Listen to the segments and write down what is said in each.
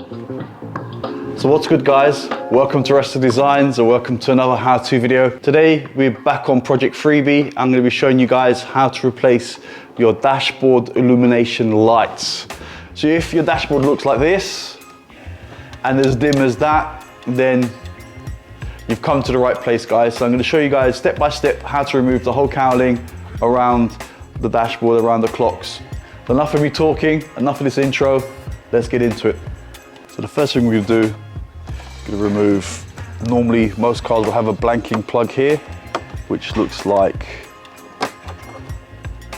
So what's good, guys? Welcome to Rest of Designs, or welcome to another how-to video. Today we're back on Project Freebie. I'm going to be showing you guys how to replace your dashboard illumination lights. So if your dashboard looks like this and as dim as that, then you've come to the right place, guys. So I'm going to show you guys step by step how to remove the whole cowling around the dashboard, around the clocks. So enough of me talking, enough of this intro, let's get into it. So the first thing we're going to do, going to remove, normally most cars will have a blanking plug here, which looks like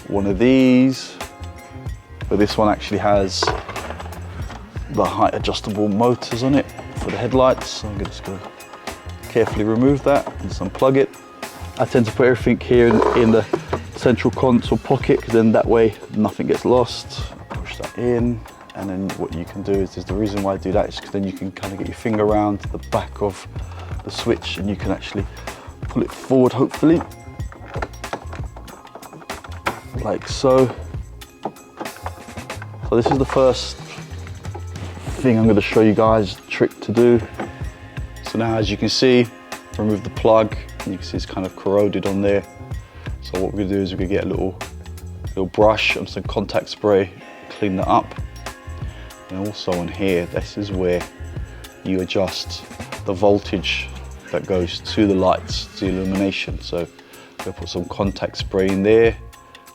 one of these, but this one actually has the height adjustable motors on it for the headlights. So I'm just going to carefully remove that and just unplug it. I tend to put everything here in the central console pocket, because then that way nothing gets lost. Push that in. And then what you can do is the reason why I do that is because then you can kind of get your finger around the back of the switch and you can actually pull it forward, hopefully, like so. So this is the first thing I'm going to show you guys, trick to do. So now, as you can see, remove the plug, and you can see it's kind of corroded on there. So what we're going to do is we're going to get a little brush and some contact spray, clean that up. And also on here, this is where you adjust the voltage that goes to the lights, to the illumination. So we'll put some contact spray in there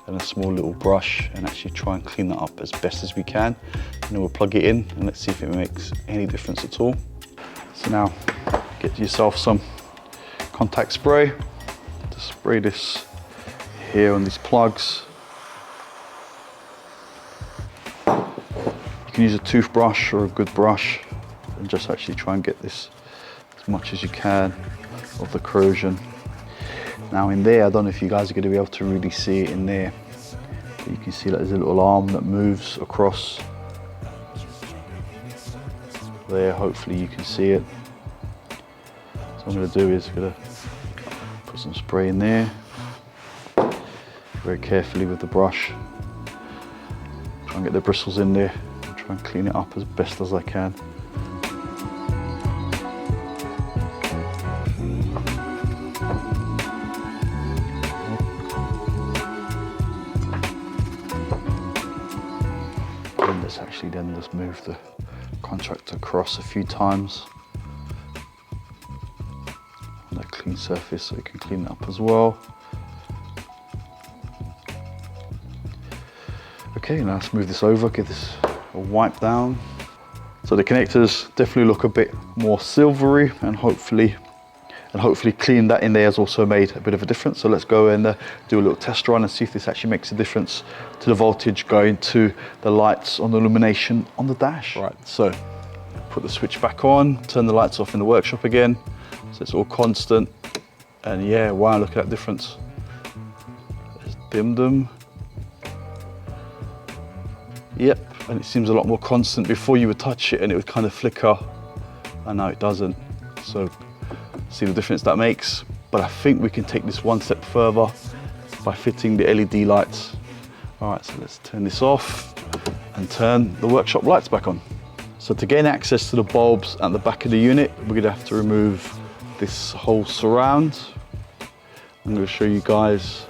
and a small little brush and actually try and clean that up as best as we can. And then we'll plug it in and let's see if it makes any difference at all. So now get yourself some contact spray. Just spray this here on these plugs. You can use a toothbrush or a good brush and just actually try and get this as much as you can of the corrosion. Now in there, I don't know if you guys are going to be able to really see it in there, but you can see that there's a little arm that moves across there. Hopefully you can see it. So what I'm going to do is I'm going to put some spray in there very carefully with the brush. Try and get the bristles in there. Try and clean it up as best as I can. And let's actually then just move the contract across a few times on that clean surface so we can clean it up as well. Okay, now let's move this over, give this a wipe down. So the connectors definitely look a bit more silvery, and hopefully cleaning that in there has also made a bit of a difference. So let's go and do a little test run and see if this actually makes a difference to the voltage going to the lights on the illumination on the dash. Right, so put the switch back on, turn the lights off in the workshop again, so it's all constant, and yeah, wow, look at that difference. Let's dim them. Yep, and it seems a lot more constant. Before you would touch it and it would kind of flicker, and now it doesn't. So see the difference that makes. But I think we can take this one step further by fitting the LED lights. All right, so let's turn this off and turn the workshop lights back on. So to gain access to the bulbs at the back of the unit, we're gonna have to remove this whole surround. I'm gonna show you guys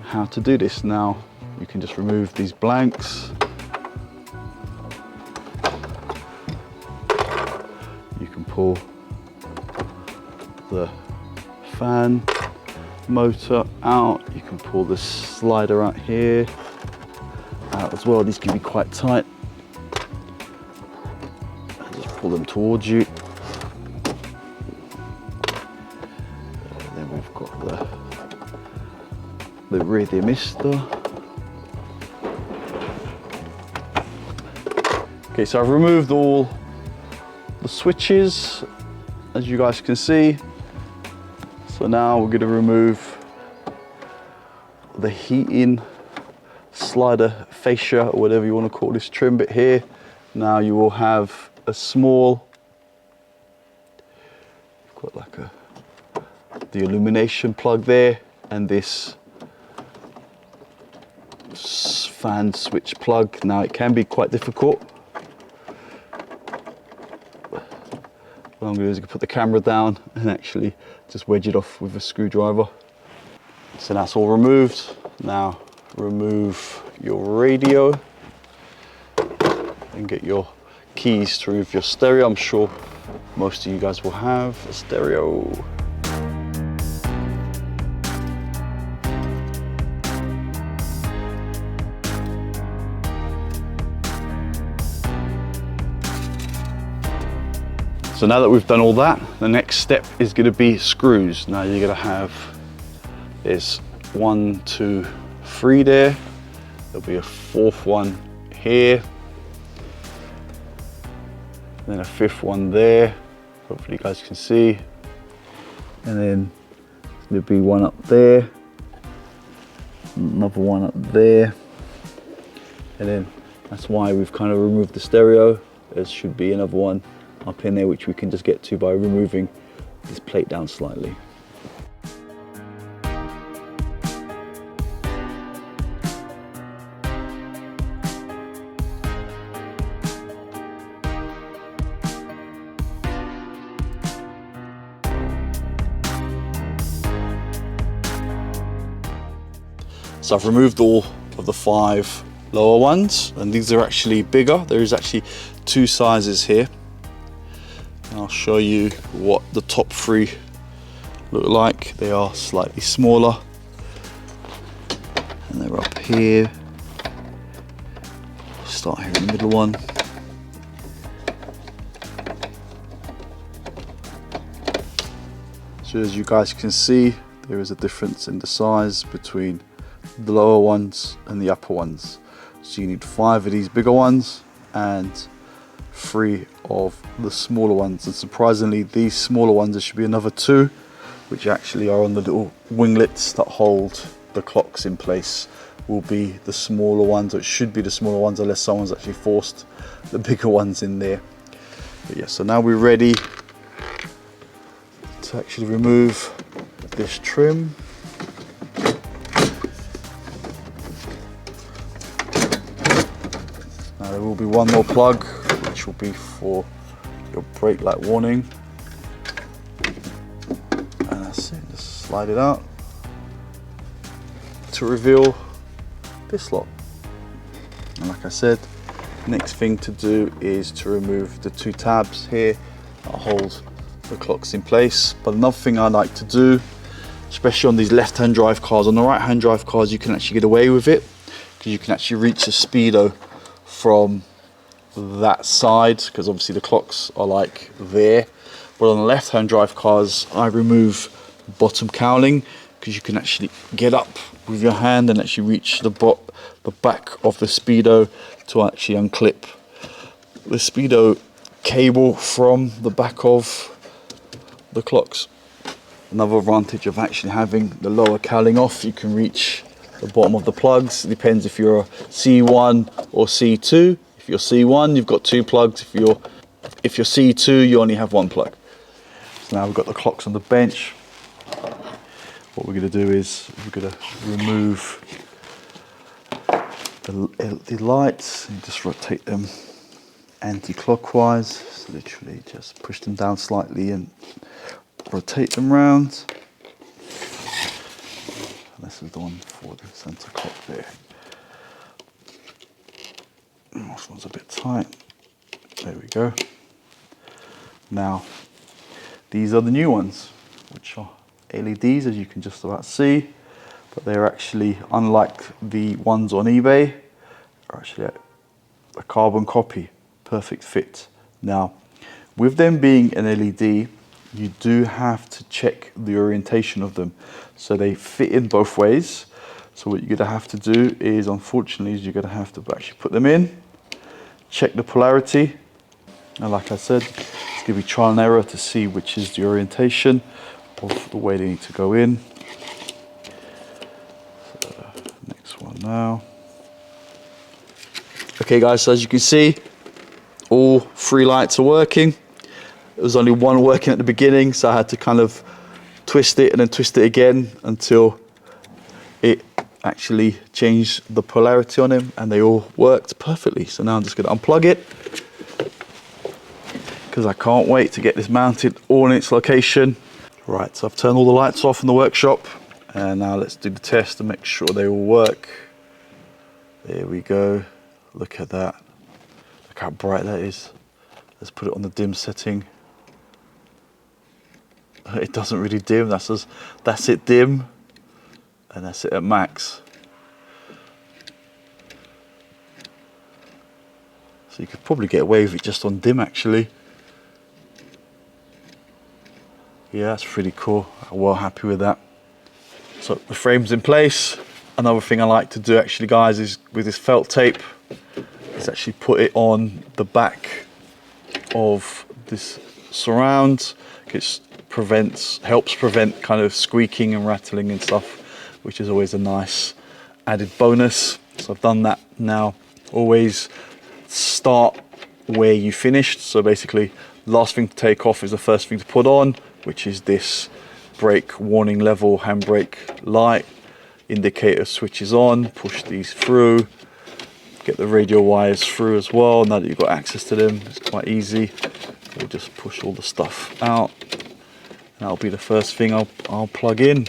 how to do this now. You can just remove these blanks. You can pull the fan motor out. You can pull the slider out here out as well. These can be quite tight. Just pull them towards you. And then we've got the rear demister. Okay, so I've removed all the switches, as you guys can see. So now we're going to remove the heating slider fascia, or whatever you want to call this trim bit here. Now you will have a small, got like the illumination plug there, and this fan switch plug. Now it can be quite difficult what I'm going to do is put the camera down and actually just wedge it off with a screwdriver. So that's all removed. Now remove your radio and get your keys to remove your stereo. I'm sure most of you guys will have a stereo. So now that we've done all that, the next step is going to be screws. Now you're going to have, there's 1, 2, 3 there. There'll be a 4th one here. Then a 5th one there. Hopefully you guys can see. And then there'll be one up there. Another one up there. And then that's why we've kind of removed the stereo. There should be another one up in there, which we can just get to by removing this plate down slightly. So I've removed all of the 5 lower ones, and these are actually bigger. There is actually 2 sizes here. I'll show you what the top 3 look like. They are slightly smaller, and they're up here. Start here in the middle one. So as you guys can see, there is a difference in the size between the lower ones and the upper ones. So you need 5 of these bigger ones and 3 of the smaller ones, and surprisingly these smaller ones, there should be another 2 which actually are on the little winglets that hold the clocks in place, will be the smaller ones, or it should be the smaller ones unless someone's actually forced the bigger ones in there. But yeah, so now we're ready to actually remove this trim. Now there will be one more plug, which will be for your brake light warning. And that's it, just slide it out to reveal this lot. And like I said, next thing to do is to remove the 2 tabs here that hold the clocks in place. But another thing I like to do, especially on these left-hand drive cars, on the right-hand drive cars you can actually get away with it, because you can actually reach the speedo from that side, because obviously the clocks are like there. But on the left-hand drive cars, I remove bottom cowling, because you can actually get up with your hand and actually reach the back of the speedo to actually unclip the speedo cable from the back of the clocks. Another advantage of actually having the lower cowling off, you can reach the bottom of the plugs. It depends if you're a C1 or C2. If you're C1, you've got 2 plugs. If you're C2, you only have 1 plug. So now we've got the clocks on the bench. What we're going to do is we're going to remove the lights and just rotate them anti-clockwise. So literally just push them down slightly and rotate them round. And this is the one for the center clock there. This one's a bit tight. There we go. Now, these are the new ones, which are LEDs, as you can just about see, but they're actually, unlike the ones on eBay, are actually a carbon copy, perfect fit. Now, with them being an LED, you do have to check the orientation of them. So they fit in both ways. So what you're going to have to do is, unfortunately, you're going to have to actually put them in, check the polarity, and like I said, it's going to be trial and error to see which is the orientation of the way they need to go in. So, next one now. Okay guys, so as you can see, all 3 lights are working. There was only one working at the beginning, so I had to kind of twist it and then twist it again until it actually changed the polarity on them, and they all worked perfectly. So now I'm just going to unplug it, because I can't wait to get this mounted all in its location. Right, so I've turned all the lights off in the workshop, and now let's do the test to make sure they all work. There we go. Look at that. Look how bright that is. Let's put it on the dim setting. It doesn't really dim. That's it dim, and that's it at max. So you could probably get away with it just on dim, actually. Yeah, that's pretty cool. I'm well happy with that. So the frame's in place. Another thing I like to do actually, guys, is with this felt tape, is actually put it on the back of this surround. It helps prevent kind of squeaking and rattling and stuff, which is always a nice added bonus. So I've done that now. Always start where you finished. So basically, last thing to take off is the first thing to put on, which is this brake warning level handbrake light. Indicator switches on, push these through, get the radio wires through as well. Now that you've got access to them, it's quite easy. We'll just push all the stuff out. And that'll be the first thing I'll plug in.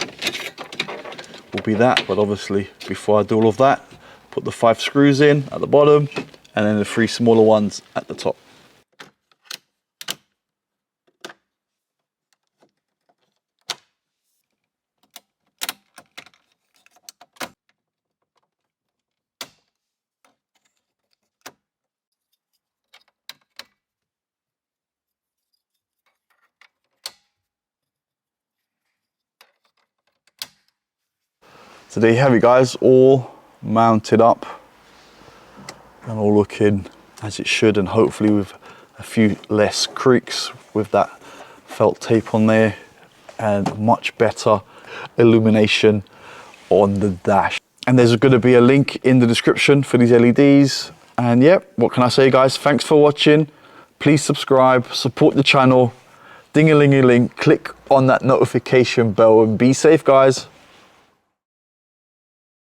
Will be that, but obviously before I do all of that, put the 5 screws in at the bottom and then the 3 smaller ones at the top. So there you have it, guys, all mounted up and all looking as it should, and hopefully with a few less creaks with that felt tape on there and much better illumination on the dash. And there's going to be a link in the description for these LEDs. And yep, what can I say, guys? Thanks for watching. Please subscribe, support the channel, ding-a-ling-a-ling, click on that notification bell, and be safe, guys.